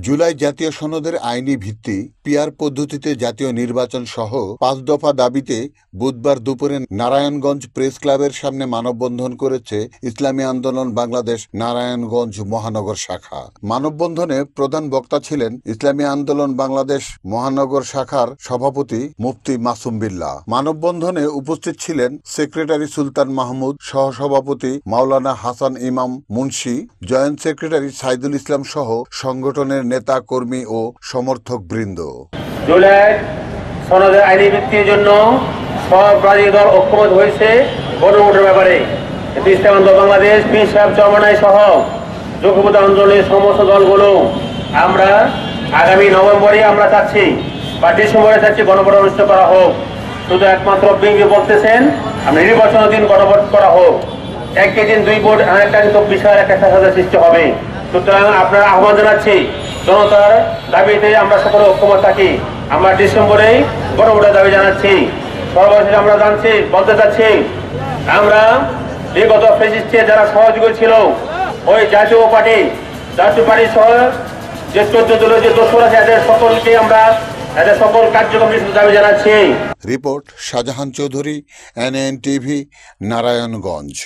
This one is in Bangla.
জুলাই জাতীয় সনদের আইনি ভিত্তি, পিআর পদ্ধতিতে জাতীয় নির্বাচন সহ ৫ দফা দাবিতে বুধবার দুপুরে নারায়ণগঞ্জ প্রেস ক্লাবের সামনে মানববন্ধন করেছে ইসলামী আন্দোলন বাংলাদেশ নারায়ণগঞ্জ মহানগর শাখা। মানববন্ধনে প্রধান বক্তা ছিলেন ইসলামী আন্দোলন বাংলাদেশ মহানগর শাখার সভাপতি মুফতি মাসুম বিল্লাহ। মানববন্ধনে উপস্থিত ছিলেন সেক্রেটারি সুলতান মাহমুদ, সহসভাপতি মাওলানা হাসান ইমাম মুন্সি, জয়েন্ট সেক্রেটারি সাইদুল ইসলাম সহ সংগঠনের নেতা কর্মী ও সমর্থক বৃন্দ। জুলাই সনদের আইনি ভিত্তির জন্য সব রাজনৈতিক দল ঐক্যমত হয়েছে গণভোটের ব্যাপারে। ইসলামী আন্দোলন বাংলাদেশ, পীর সাহেব চরমনাই সহ যুগপৎ আন্দোলনের সমস্ত দলগুলো আমরা আগামী নভেম্বরে আমরা চাচ্ছি বা ডিসেম্বরে চাচ্ছি গণভোট অনুষ্ঠিত করা হোক। শুধু একমাত্র বিএনপি বলতেছেন আমরা নির্বাচনের দিন গণভোট করা হোক। একই দিন দুই ভোট একটা কিন্তু বিশাল একটা সৃষ্টি হবে। সুতরাং আপনারা আহ্বান জানাচ্ছি, জনতার দাবিতে আমরা সকলে ঐক্যমত থাকি। আমরা ডিসেম্বরেই গণভোটের দাবি জানাচ্ছি। সর্বশেষ আমরা বলতে চাচ্ছি, আমরা বিগত ফেসিস্টে যারা সহযোগী ছিল ওই জাতীয় পার্টি সহ যে 14 দলের যে দোষর আছে এদের সকলকে আমরা এদের সকল কার্যক্রম দাবি জানাচ্ছি। Report Shahjahan Chowdhury, NN TV, Narayanganj.